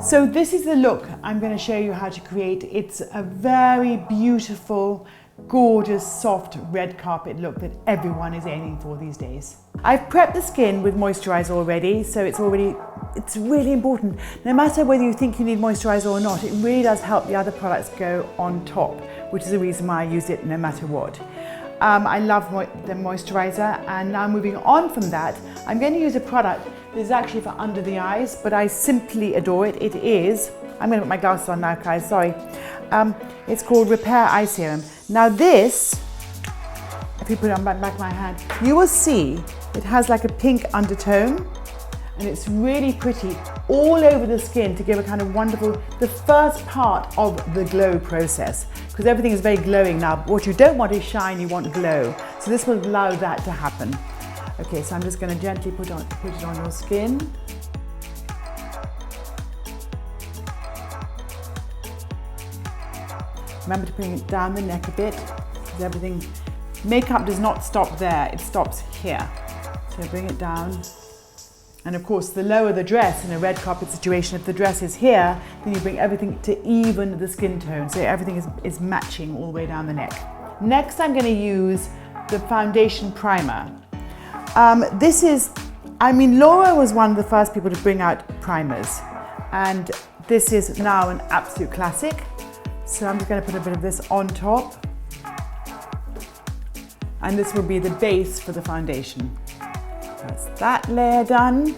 So this is the look I'm going to show you how to create. It's a very beautiful, gorgeous, soft red carpet look that everyone is aiming for these days. I've prepped the skin with moisturizer already, so it's really important. No matter whether you think you need moisturizer or not, it really does help the other products go on top, which is the reason why I use it no matter what. I love the moisturizer, and now moving on from that, I'm going to use a product that is actually for under the eyes, but I simply adore it. It is, I'm going to put my glasses on now, guys, sorry. It's called Repair Eye Serum. Now this, if you put it on the back of my hand, you will see it has like a pink undertone, and it's really pretty all over the skin to give a kind of wonderful, the first part of the glow process, because everything is very glowing now. What you don't want is shine, you want glow. So this will allow that to happen. Okay, so I'm just going to gently put it on your skin. Remember to bring it down the neck a bit, because everything, makeup does not stop there, it stops here. So bring it down. And of course, the lower the dress in a red carpet situation, if the dress is here, then you bring everything to even the skin tone, so everything is matching all the way down the neck. Next, I'm going to use the foundation primer. Laura was one of the first people to bring out primers, and this is now an absolute classic. So I'm just going to put a bit of this on top, and this will be the base for the foundation. That's that layer done.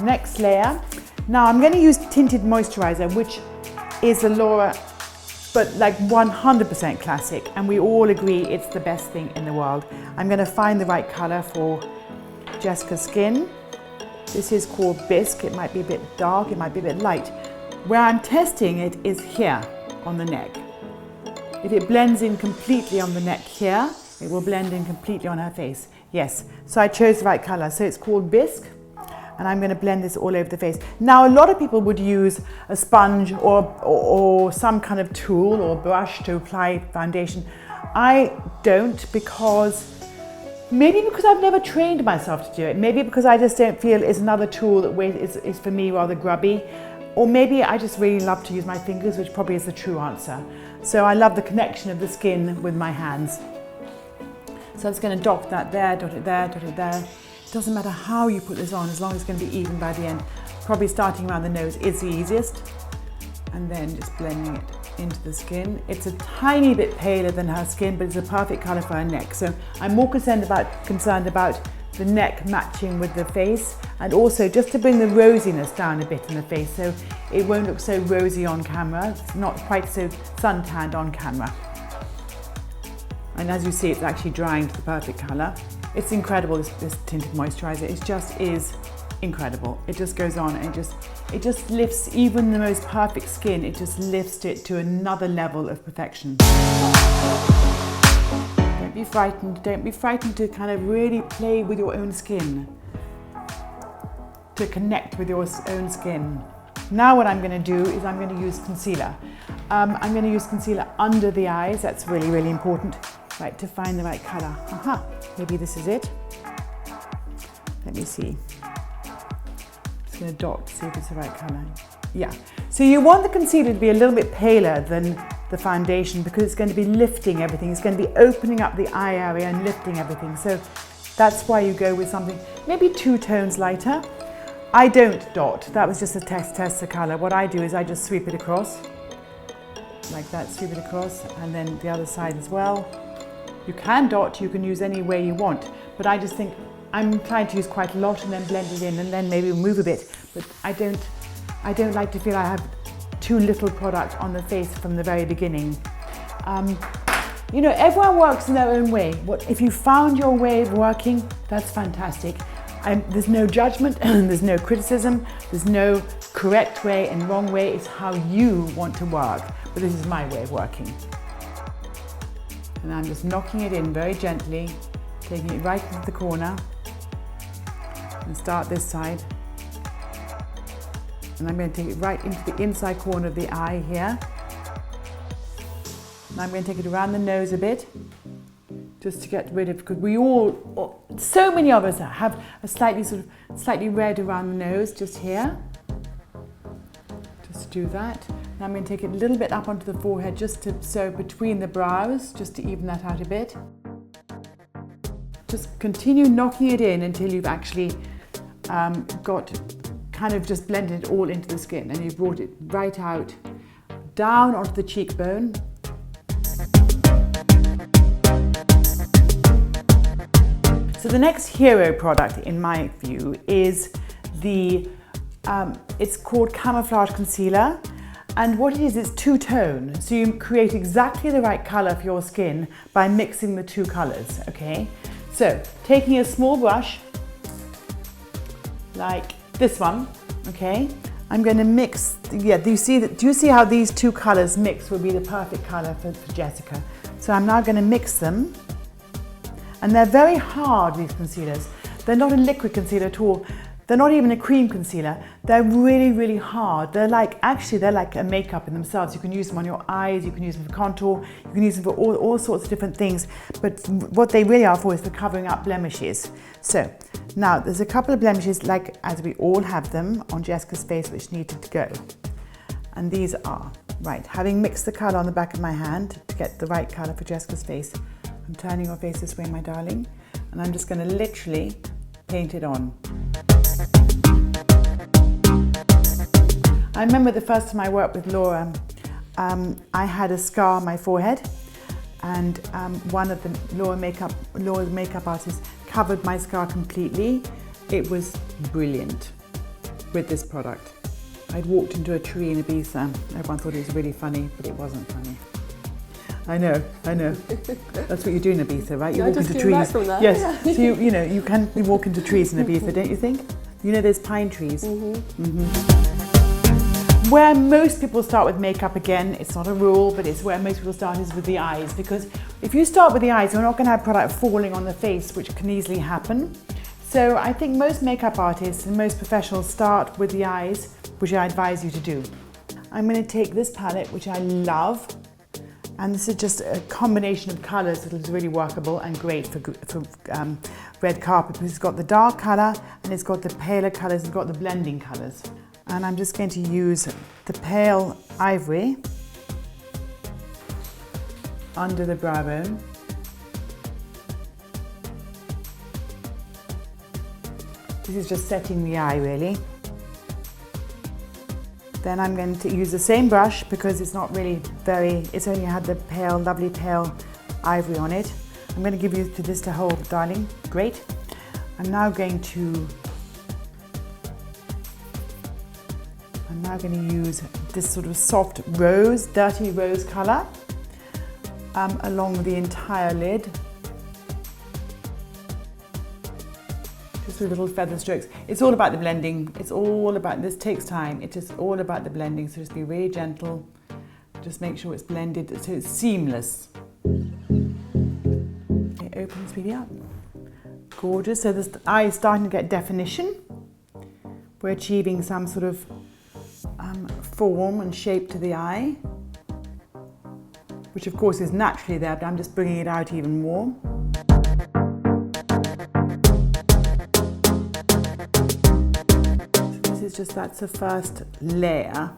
Next layer. Now I'm going to use tinted moisturizer, which is a Laura, but like 100% classic, and we all agree it's the best thing in the world. I'm going to find the right color for Jessica's skin. This is called Bisque. It might be a bit dark, it might be a bit light. Where I'm testing it is here on the neck. If it blends in completely on the neck here, it will blend in completely on her face. Yes, so I chose the right color. So it's called Bisque, and I'm going to blend this all over the face. Now, a lot of people would use a sponge or some kind of tool or brush to apply foundation. I don't, maybe because I've never trained myself to do it. Maybe because I just don't feel it's another tool that is for me rather grubby. Or maybe I just really love to use my fingers, which probably is the true answer. So I love the connection of the skin with my hands. So I'm just going to dot that there, dot it there, dot it there. It doesn't matter how you put this on, as long as it's going to be even by the end. Probably starting around the nose is the easiest. And then just blending it into the skin. It's a tiny bit paler than her skin, but it's a perfect colour for her neck. So I'm more concerned about the neck matching with the face, and also just to bring the rosiness down a bit in the face, so it won't look so rosy on camera. It's not quite so suntanned on camera. And as you see, it's actually drying to the perfect colour. It's incredible, this tinted moisturiser. It just is incredible. It just goes on and it just lifts even the most perfect skin. It just lifts it to another level of perfection. Don't be frightened. Don't be frightened to kind of really play with your own skin, to connect with your own skin. Now what I'm going to do is I'm going to use concealer. I'm going to use concealer under the eyes. That's really, really important. Right, to find the right colour. Aha, maybe this is it. Let me see. Just going to dot to see if it's the right colour. Yeah. So you want the concealer to be a little bit paler than the foundation, because it's going to be lifting everything. It's going to be opening up the eye area and lifting everything. So that's why you go with something maybe 2 tones lighter. I don't dot. That was just a test the colour. What I do is I just sweep it across. Like that, sweep it across, and then the other side as well. You can dot, you can use any way you want, but I just think I'm trying to use quite a lot and then blend it in and then maybe move a bit. But I don't like to feel I have too little product on the face from the very beginning. You know, everyone works in their own way. If you found your way of working, that's fantastic. There's no judgment, there's no criticism, there's no correct way and wrong way. It's how you want to work. But this is my way of working. And I'm just knocking it in very gently, taking it right into the corner, and start this side. And I'm going to take it right into the inside corner of the eye here. And I'm going to take it around the nose a bit, just to get rid of, because so many of us have a slightly red around the nose, just here. do that. Now I'm going to take it a little bit up onto the forehead, so between the brows, just to even that out a bit. Just continue knocking it in until you've actually got kind of just blended it all into the skin, and you've brought it right out, down onto the cheekbone. So the next hero product in my view is it's called Camouflage Concealer, and what it is, it's two-tone, so you create exactly the right colour for your skin by mixing the two colours, okay? So taking a small brush, like this one, okay? I'm going to mix, do you see how these two colours mix would be the perfect colour for Jessica? So I'm now going to mix them. And they're very hard, these concealers. They're not a liquid concealer at all. They're not even a cream concealer. They're really, really hard. They're like a makeup in themselves. You can use them on your eyes, you can use them for contour, you can use them for all sorts of different things. But what they really are for is for covering up blemishes. So now there's a couple of blemishes, like as we all have them on Jessica's face, which needed to go. And these are, right, having mixed the colour on the back of my hand to get the right colour for Jessica's face, I'm turning your face this way, my darling, and I'm just going to literally paint it on. I remember the first time I worked with Laura, I had a scar on my forehead, and one of the Laura's makeup artists covered my scar completely. It was brilliant with this product. I'd walked into a tree in Ibiza. Everyone thought it was really funny, but it wasn't funny. I know. That's what you do in Ibiza, right? You walk into trees. Yes, yeah. So you can walk into trees in Ibiza, don't you think? You know, there's pine trees. Where most people start with makeup, again, it's not a rule, but it's where most people start is with the eyes, because if you start with the eyes, you're not going to have product falling on the face, which can easily happen. So I think most makeup artists and most professionals start with the eyes, which I advise you to do. I'm going to take this palette, which I love. And this is just a combination of colours that is really workable and great for red carpet, because it's got the dark colour and it's got the paler colours, it's got the blending colours. And I'm just going to use the pale ivory under the brow bone. This is just setting the eye really. Then I'm going to use the same brush because it's not really it's only had the pale, lovely pale ivory on it. I'm going to give you this to hold, darling. Great. I'm now going to use this sort of soft rose, dirty rose colour along the entire lid. Just with little feather strokes. It's all about the blending. It's all about, this takes time. It's just all about the blending. So just be really gentle. Just make sure it's blended so it's seamless. It opens really up. Gorgeous. So the eye is starting to get definition. We're achieving some sort of form and shape to the eye, which of course is naturally there, but I'm just bringing it out even more. That's the first layer,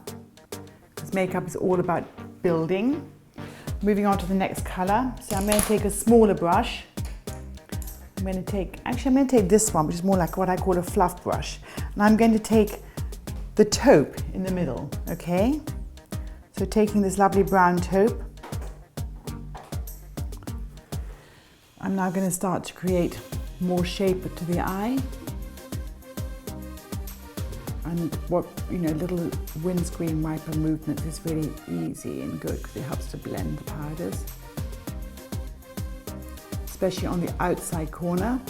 because makeup is all about building. Moving on to the next colour. So I'm going to take a smaller brush. I'm going to take this one, which is more like what I call a fluff brush. And I'm going to take the taupe in the middle, okay? So taking this lovely brown taupe, I'm now going to start to create more shape to the eye. And little windscreen wiper movements is really easy and good because it helps to blend the powders, especially on the outside corner,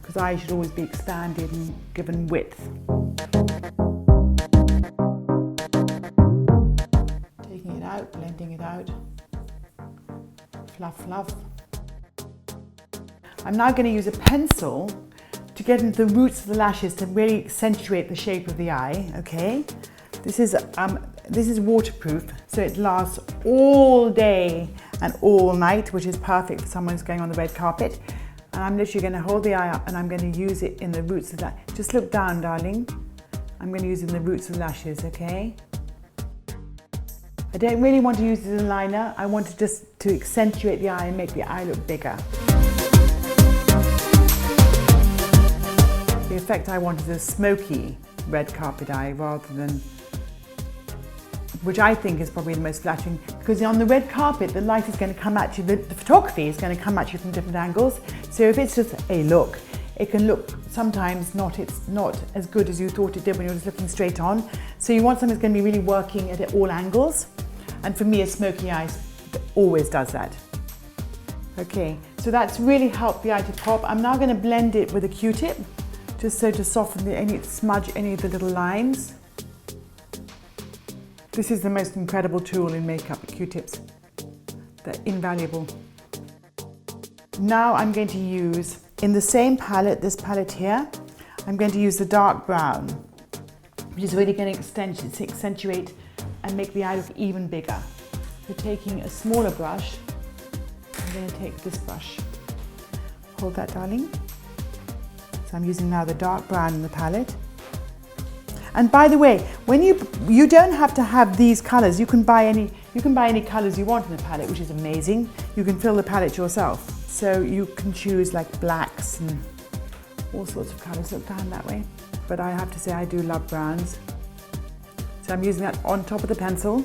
because eyes should always be expanded and given width. Taking it out, blending it out, fluff, fluff. I'm now going to use a pencil to get into the roots of the lashes to really accentuate the shape of the eye, okay? This is waterproof, so it lasts all day and all night, which is perfect for someone who's going on the red carpet. And I'm literally going to hold the eye up and I'm going to use it in the roots of that. Just look down, darling. I'm going to use it in the roots of the lashes, okay? I don't really want to use it as a liner. I want to just to accentuate the eye and make the eye look bigger. The effect I want is a smoky red carpet eye rather than, which I think is probably the most flattering, because on the red carpet the light is going to come at you, the photography is going to come at you from different angles. So if it's just a look, it can look sometimes it's not as good as you thought it did when you were just looking straight on. So you want something that's going to be really working at all angles. And for me, a smoky eye always does that. Okay, so that's really helped the eye to pop. I'm now going to blend it with a Q-tip, just so to soften smudge any of the little lines. This is the most incredible tool in makeup, Q-tips. They're invaluable. Now I'm going to use, in the same palette, this palette here, I'm going to use the dark brown, which is really going to accentuate and make the eye look even bigger. So taking a smaller brush, I'm going to take this brush. Hold that, darling. So I'm using now the dark brown in the palette. And by the way, when you don't have to have these colors. You can buy any colors you want in the palette, which is amazing. You can fill the palette yourself. So you can choose like blacks and all sorts of colors. Look down that way. But I have to say I do love browns. So I'm using that on top of the pencil.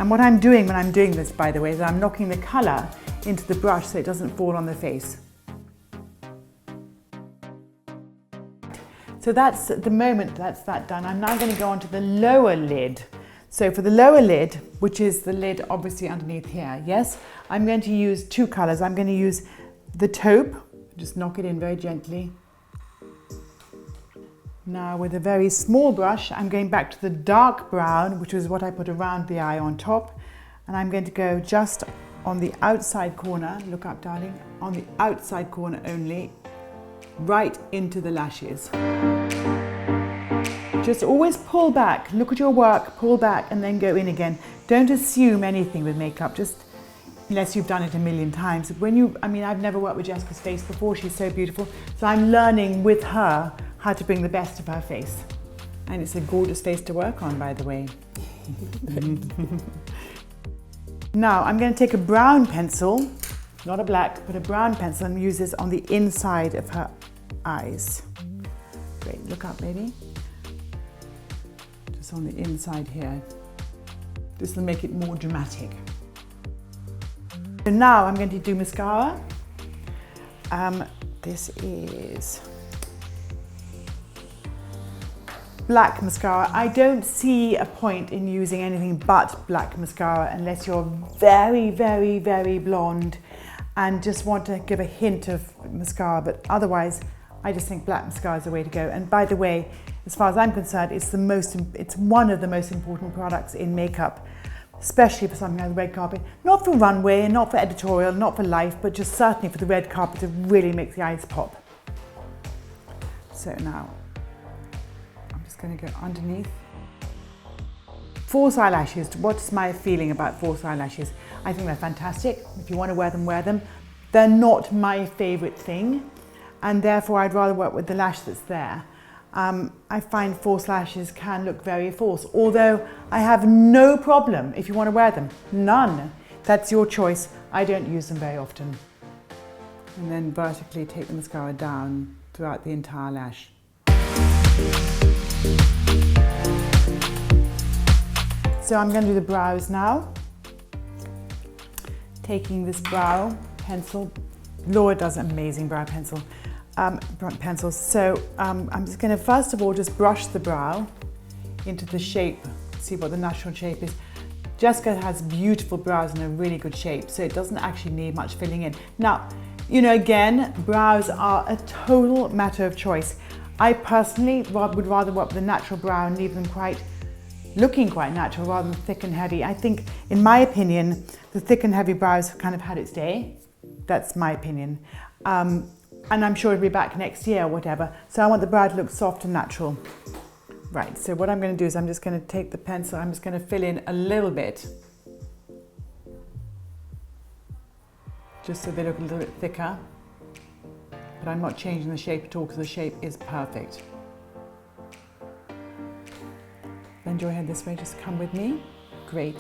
And what I'm doing when I'm doing this, by the way, is I'm knocking the color into the brush so it doesn't fall on the face. So that's, at the moment, that's that done. I'm now going to go on to the lower lid. So for the lower lid, which is the lid obviously underneath here, yes, I'm going to use two colors. I'm going to use the taupe, just knock it in very gently. Now with a very small brush, I'm going back to the dark brown, which is what I put around the eye on top. And I'm going to go just on the outside corner, look up darling, on the outside corner only, right into the lashes. Just always pull back, look at your work, pull back and then go in again. Don't assume anything with makeup, just unless you've done it a million times. I've never worked with Jessica's face before, she's so beautiful. So I'm learning with her how to bring the best of her face. And it's a gorgeous face to work on, by the way. Now I'm going to take a brown pencil, not a black, but a brown pencil, and use this on the inside of her eyes. Great, look up baby. Just on the inside here. This will make it more dramatic. So now I'm going to do mascara. This is black mascara. I don't see a point in using anything but black mascara unless you're very, very, very blonde and just want to give a hint of mascara, but otherwise I just think black mascara is the way to go. And by the way, as far as I'm concerned, it's one of the most important products in makeup, especially for something like the red carpet. Not for runway and not for editorial, not for life, but just certainly for the red carpet to really make the eyes pop. So now I'm just going to go underneath. False eyelashes, what's my feeling about false eyelashes? I think they're fantastic. If you want to wear them, wear them. They're not my favorite thing, and therefore I'd rather work with the lash that's there. I find false lashes can look very false, although I have no problem if you want to wear them. None. That's your choice. I don't use them very often. And then vertically take the mascara down throughout the entire lash. So I'm going to do the brows now. Taking this brow pencil. Laura does an amazing brow pencil. Pencils. So I'm just going to first of all just brush the brow into the shape, see what the natural shape is. Jessica has beautiful brows in a really good shape, so it doesn't actually need much filling in. Now, you know, again, brows are a total matter of choice. I personally would rather work with a natural brow and leave them looking quite natural rather than thick and heavy. I think, in my opinion, the thick and heavy brows have kind of had its day. That's my opinion. And I'm sure it'll be back next year or whatever. So I want the brow to look soft and natural. Right, so what I'm going to do is I'm just going to take the pencil, I'm just going to fill in a little bit. Just so they look a little bit thicker. but I'm not changing the shape at all because the shape is perfect. Bend your head this way, just come with me. Great.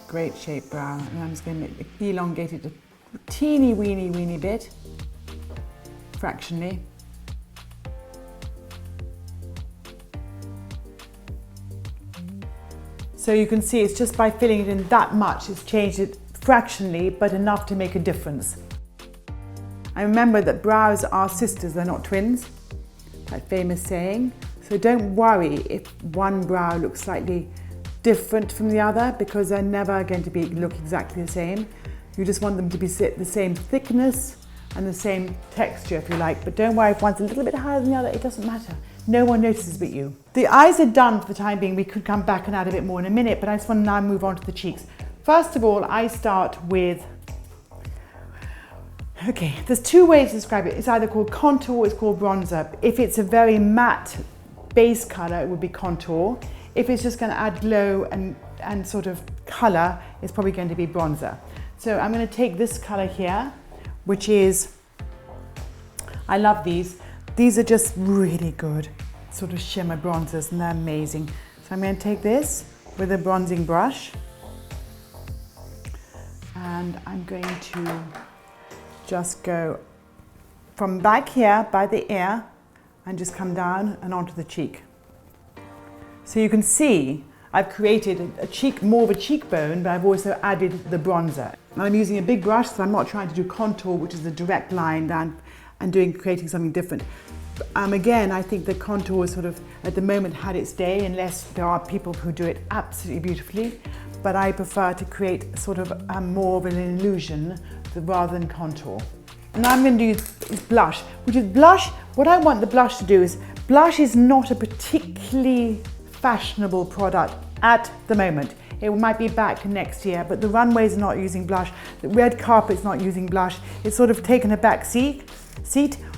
Great shape brow, and I'm just going to elongate it a teeny weeny bit, fractionally. So you can see it's just by filling it in that much, it's changed it fractionally, but enough to make a difference. I remember that brows are sisters, they're not twins, that famous saying. So don't worry if one brow looks slightly different from the other, because they're never going to look exactly the same. You just want them to be the same thickness and the same texture, if you like. But don't worry if one's a little bit higher than the other, it doesn't matter. No one notices but you. The eyes are done for the time being. We could come back and add a bit more in a minute, but I just want to now move on to the cheeks. First of all, I start with, okay, there's two ways to describe it. It's either called contour or it's called bronzer. If it's a very matte base color, it would be contour. If it's just going to add glow and sort of color, it's probably going to be bronzer. So I'm going to take this color here, which is, I love these. These are just really good sort of shimmer bronzers, and they're amazing. So I'm going to take this with a bronzing brush, and I'm going to just go from back here by the ear and just come down and onto the cheek. So you can see I've created a cheek, more of a cheekbone, but I've also added the bronzer. And I'm using a big brush, so I'm not trying to do contour, which is a direct line down, and creating something different. Again, I think the contour sort of at the moment had its day, unless there are people who do it absolutely beautifully. But I prefer to create sort of more of an illusion rather than contour. And now I'm going to use blush, which is blush. What I want the blush to do is, blush is not a particularly fashionable product at the moment. It might be back next year, but the runways are not using blush. The red carpet's not using blush. It's sort of taken a back seat,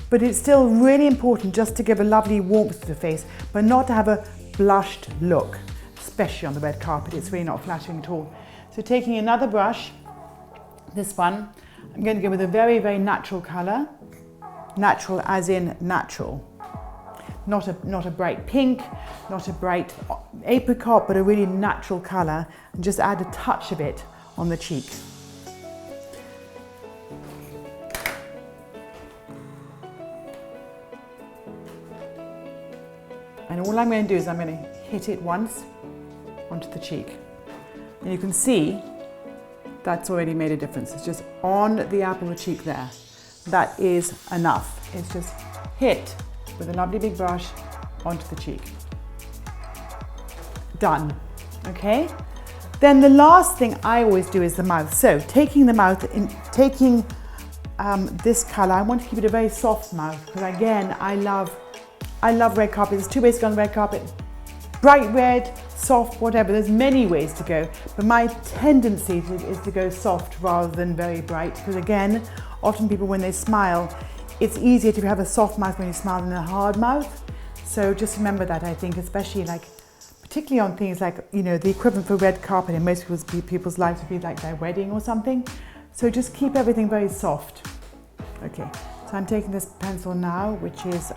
but it's still really important just to give a lovely warmth to the face, but not to have a blushed look, especially on the red carpet. It's really not flattering at all. So taking another brush, this one, I'm going to go with a very, very natural color. Natural as in natural. Not a bright pink, not a bright apricot, but a really natural color, and just add a touch of it on the cheek. And all I'm going to do is I'm going to hit it once onto the cheek. And you can see that's already made a difference. It's just on the apple of the cheek there. That is enough. It's just hit with a lovely big brush onto the cheek. Done, okay? Then the last thing I always do is the mouth. So taking the mouth, taking this color, I want to keep it a very soft mouth, because again, I love red carpet. There's two ways to go on the red carpet. Bright red, soft, whatever. There's many ways to go, but my tendency is to go soft rather than very bright, because again, often people when they smile, it's easier to have a soft mouth when you smile than a hard mouth. So just remember that, I think, especially particularly on things like, you know, the equivalent for red carpet in most people's lives would be like their wedding or something. So just keep everything very soft. Okay, so I'm taking this pencil now, which is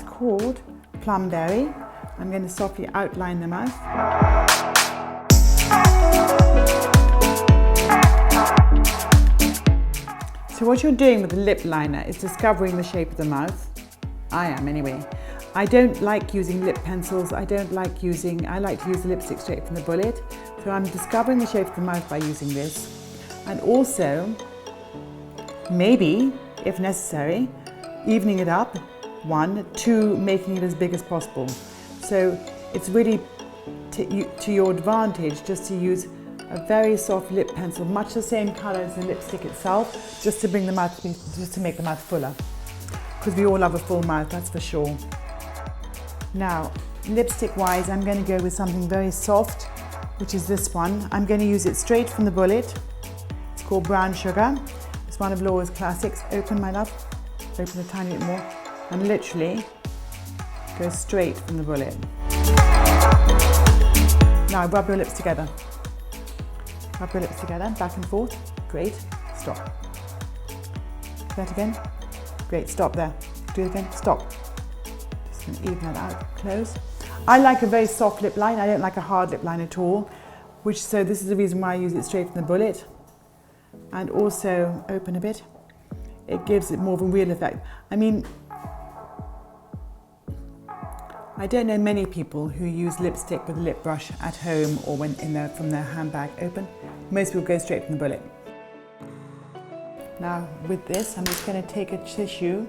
called Plumberry. I'm going to softly outline the mouth. So what you're doing with the lip liner is discovering the shape of the mouth. I am anyway. I don't like using lip pencils. I like to use the lipstick straight from the bullet. So I'm discovering the shape of the mouth by using this. And also, maybe, if necessary, evening it up. 1, 2, making it as big as possible. So it's really to your advantage just to use a very soft lip pencil, much the same color as the lipstick itself, just to make the mouth fuller. Because we all love a full mouth, that's for sure. Now, lipstick wise, I'm going to go with something very soft, which is this one. I'm going to use it straight from the bullet. It's called Brown Sugar. It's one of Laura's classics. Open, my love. Open a tiny bit more. And literally go straight from the bullet. Now rub your lips together. Rub your lips together, back and forth. Great. Stop. Do that again. Great. Stop there. Do it again. Stop. Just going to even that out. Close. I like a very soft lip line. I don't like a hard lip line at all. So this is the reason why I use it straight from the bullet. And also open a bit. It gives it more of a real effect. I mean, I don't know many people who use lipstick with a lip brush at home or when from their handbag open. Most people go straight from the bullet. Now with this, I'm just going to take a tissue,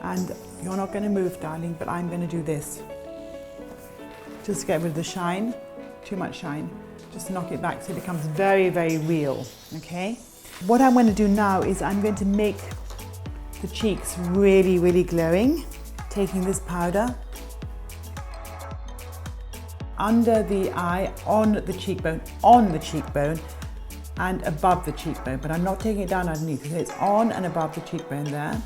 and you're not going to move, darling, but I'm going to do this. Just to get rid of the shine, too much shine. Just knock it back so it becomes very, very real, okay? What I'm going to do now is I'm going to make the cheeks really, really glowing. Taking this powder under the eye, on the cheekbone, and above the cheekbone, but I'm not taking it down underneath, so it's on and above the cheekbone there.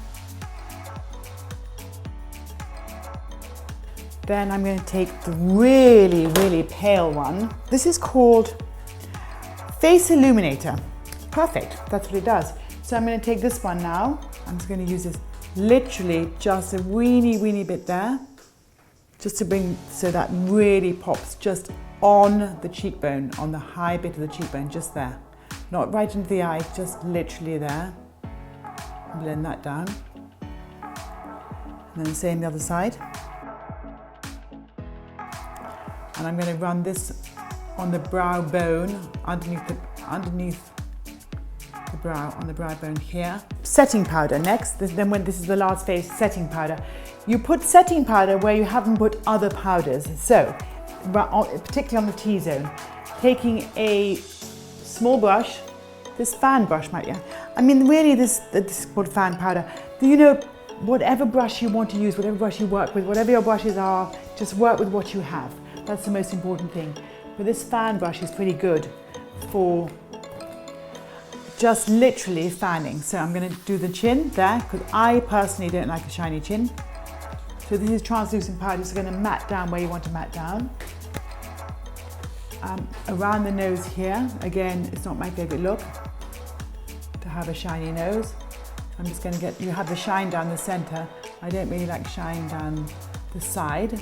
Then I'm going to take the really, really pale one. This is called Face Illuminator. Perfect, that's what it does. So I'm going to take this one now. I'm just going to use this literally just a weeny bit there, just to bring, so that really pops just on the cheekbone, on the high bit of the cheekbone, just there. Not right into the eye, just literally there. Blend that down. And then same the other side. And I'm going to run this on the brow bone, underneath the brow, on the brow bone here. Setting powder next, then when this is the last phase, setting powder. You put setting powder where you haven't put other powders. So, particularly on the T-zone, taking a small brush, this fan brush might be, I mean really this is called fan powder. You know, whatever brush you want to use, whatever brush you work with, whatever your brushes are, just work with what you have. That's the most important thing. But this fan brush is pretty good for just literally fanning. So I'm going to do the chin there, because I personally don't like a shiny chin. So this is translucent powder, so going to matte down where you want to matte down. Around the nose here, again, it's not my favorite look to have a shiny nose. I'm just going to get, you have the shine down the center. I don't really like shine down the side.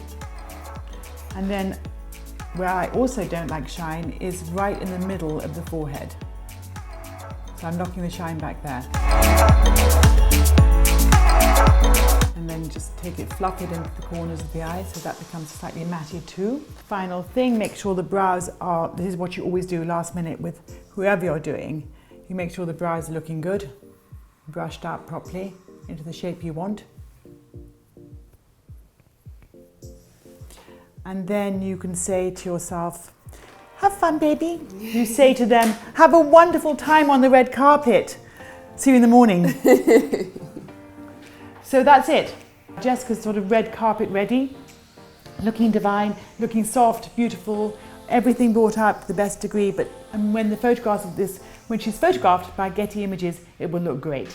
And then where I also don't like shine is right in the middle of the forehead. So I'm knocking the shine back there. And then just take it, fluff it into the corners of the eye so that becomes slightly matted too. Final thing, make sure the brows are, this is what you always do last minute with whoever you're doing. You make sure the brows are looking good, brushed out properly into the shape you want. And then you can say to yourself, have fun, baby. You say to them, have a wonderful time on the red carpet. See you in the morning. So that's it. Jessica's sort of red carpet ready, looking divine, looking soft, beautiful, everything brought out to the best degree. But when the photographs of this, when she's photographed by Getty Images, it will look great.